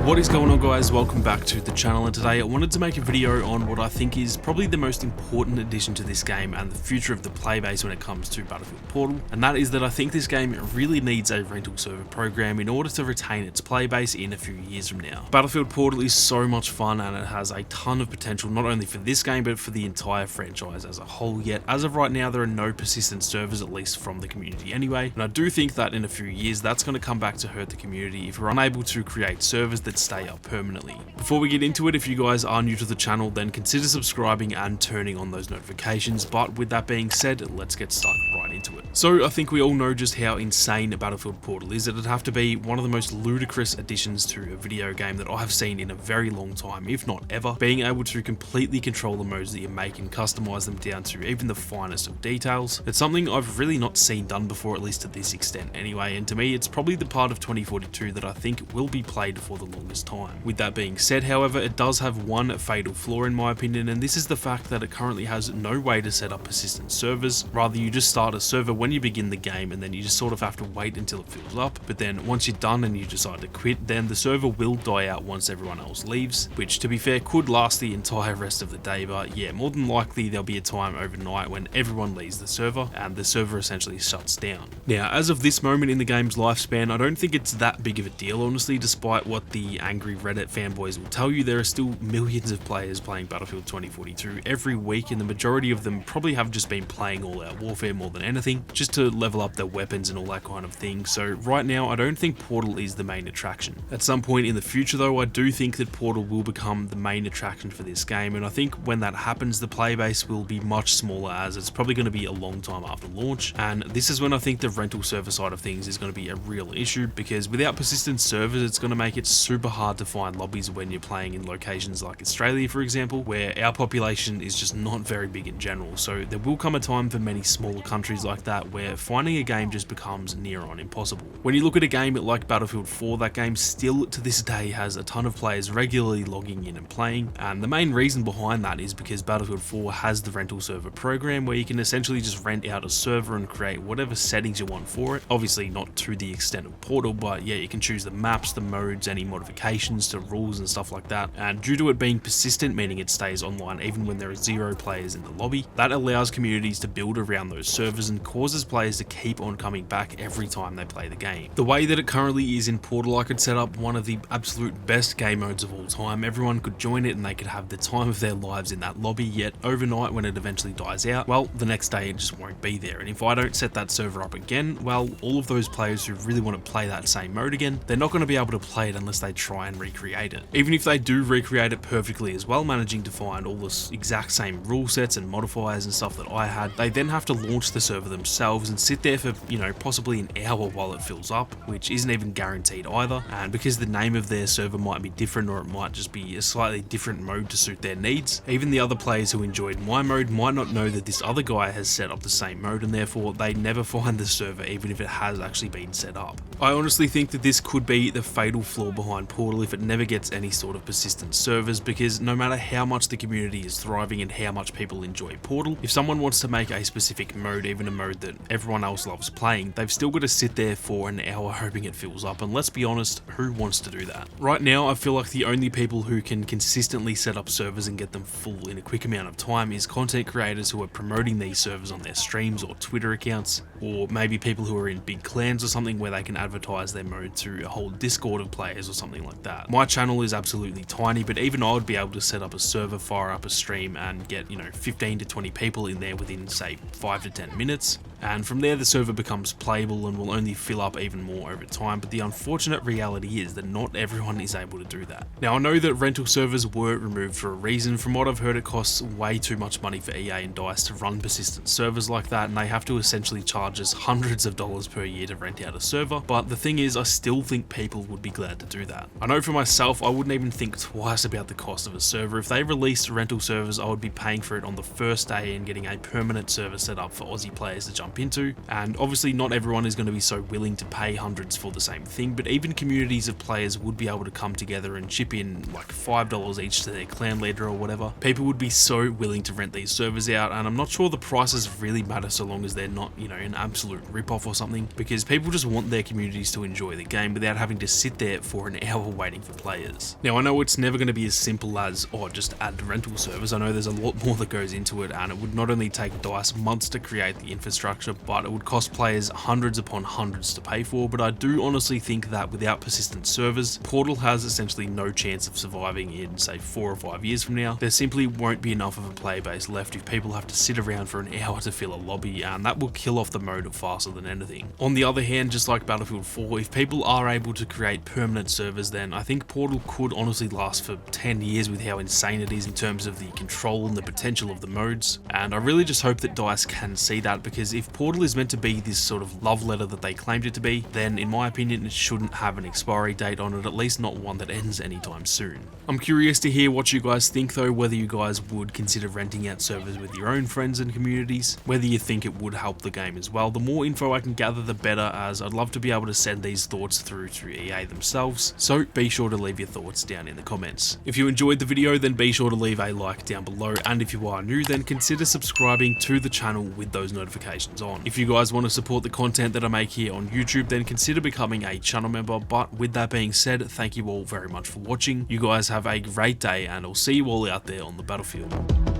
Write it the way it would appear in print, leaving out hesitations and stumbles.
What is going on, guys? Welcome back to the channel, and today I wanted to make a video on what I think is probably the most important addition to this game and the future of the playbase when it comes to Battlefield Portal, and that is that I think this game really needs a rental server program in order to retain its playbase in a few years from now. Battlefield Portal is so much fun and it has a ton of potential not only for this game but for the entire franchise as a whole, yet as of right now there are no persistent servers, at least from the community anyway, and I do think that in a few years that's going to come back to hurt the community if we're unable to create servers that stay up permanently. Before we get into it, if you guys are new to the channel, then consider subscribing and turning on those notifications. But with that being said, let's get stuck right into it. So I think we all know just how insane Battlefield Portal is. It'd have to be one of the most ludicrous additions to a video game that I've seen in a very long time, if not ever. Being able to completely control the modes that you make and customize them down to even the finest of details. It's something I've really not seen done before, at least to this extent anyway, and to me it's probably the part of 2042 that I think will be played for the longest time. With that being said, however, it does have one fatal flaw in my opinion, and this is the fact that it currently has no way to set up persistent servers. Rather, you just start a server when you begin the game and then you just sort of have to wait until it fills up, but then once you're done and you decide to quit, then the server will die out once everyone else leaves, which to be fair could last the entire rest of the day, but yeah, more than likely there'll be a time overnight when everyone leaves the server and the server essentially shuts down. Now, as of this moment in the game's lifespan, I don't think it's that big of a deal honestly, despite what the angry Reddit fanboys will tell you. There are still millions of players playing Battlefield 2042 every week, and the majority of them probably have just been playing All Out Warfare more than anything, just to level up their weapons and all that kind of thing. So right now I don't think Portal is the main attraction. At some point in the future though, I do think that Portal will become the main attraction for this game, and I think when that happens the playbase will be much smaller, as it's probably going to be a long time after launch, and this is when I think the rental server side of things is going to be a real issue, because without persistent servers it's going to make it super hard to find lobbies when you're playing in locations like Australia, for example, where our population is just not very big in general. So there will come a time for many smaller countries like that where finding a game just becomes near on impossible. When you look at a game like Battlefield 4, that game still to this day has a ton of players regularly logging in and playing, and the main reason behind that is because Battlefield 4 has the rental server program where you can essentially just rent out a server and create whatever settings you want for it. Obviously not to the extent of Portal, but yeah, you can choose the maps, the modes, any modifications to rules and stuff like that, and due to it being persistent, meaning it stays online even when there are 0 players in the lobby, that allows communities to build around those servers and causes players to keep on coming back every time they play the game. The way that it currently is in Portal, I could set up one of the absolute best game modes of all time. Everyone could join it and they could have the time of their lives in that lobby, yet overnight when it eventually dies out, well, the next day it just won't be there, and if I don't set that server up again, well, all of those players who really want to play that same mode again, they're not going to be able to play it unless they try and recreate it. Even if they do recreate it perfectly as well, managing to find all the exact same rule sets and modifiers and stuff that I had, they then have to launch the server themselves and sit there for, possibly an hour while it fills up, which isn't even guaranteed either, and because the name of their server might be different or it might just be a slightly different mode to suit their needs, even the other players who enjoyed my mode might not know that this other guy has set up the same mode, and therefore they never find the server even if it has actually been set up. I honestly think that this could be the fatal flaw behind Portal if it never gets any sort of persistent servers, because no matter how much the community is thriving and how much people enjoy Portal, if someone wants to make a specific mode, even a mode that everyone else loves playing, they've still got to sit there for an hour hoping it fills up, and let's be honest, who wants to do that? Right now I feel like the only people who can consistently set up servers and get them full in a quick amount of time is content creators who are promoting these servers on their streams or Twitter accounts, or maybe people who are in big clans or something where they can advertise their mode to a whole Discord of players or something like that. My channel is absolutely tiny, but even I would be able to set up a server, fire up a stream and get 15 to 20 people in there within say 5 to 10 minutes, and from there the server becomes playable and will only fill up even more over time. But the unfortunate reality is that not everyone is able to do that. Now I know that rental servers were removed for a reason. From what I've heard, it costs way too much money for EA and DICE to run persistent servers like that, and they have to essentially charge us hundreds of dollars per year to rent out a server. But the thing is, I still think people would be glad to do that. I know for myself, I wouldn't even think twice about the cost of a server. If they released rental servers, I would be paying for it on the first day and getting a permanent server set up for Aussie players to jump jump into, and obviously not everyone is going to be so willing to pay hundreds for the same thing, but even communities of players would be able to come together and chip in like $5 each to their clan leader or whatever. People would be so willing to rent these servers out, and I'm not sure the prices really matter so long as they're not, you know, an absolute rip-off or something, because people just want their communities to enjoy the game without having to sit there for an hour waiting for players. Now I know it's never going to be as simple as, oh, just add rental servers. I know there's a lot more that goes into it, and it would not only take DICE months to create the infrastructure, but it would cost players hundreds upon hundreds to pay for. But I do honestly think that without persistent servers, Portal has essentially no chance of surviving in, say, 4 or 5 years from now. There simply won't be enough of a player base left if people have to sit around for an hour to fill a lobby, and that will kill off the mode faster than anything. On the other hand, just like Battlefield 4, if people are able to create permanent servers, then I think Portal could honestly last for 10 years with how insane it is in terms of the control and the potential of the modes. And I really just hope that DICE can see that, because if Portal is meant to be this sort of love letter that they claimed it to be, then in my opinion it shouldn't have an expiry date on it, at least not one that ends anytime soon. I'm curious to hear what you guys think though, whether you guys would consider renting out servers with your own friends and communities, whether you think it would help the game as well. The more info I can gather, the better, as I'd love to be able to send these thoughts through to EA themselves, so be sure to leave your thoughts down in the comments. If you enjoyed the video, then be sure to leave a like down below, and if you are new, then consider subscribing to the channel with those notifications on. If you guys want to support the content that I make here on YouTube, then consider becoming a channel member. But with that being said, thank you all very much for watching. You guys have a great day, and I'll see you all out there on the battlefield.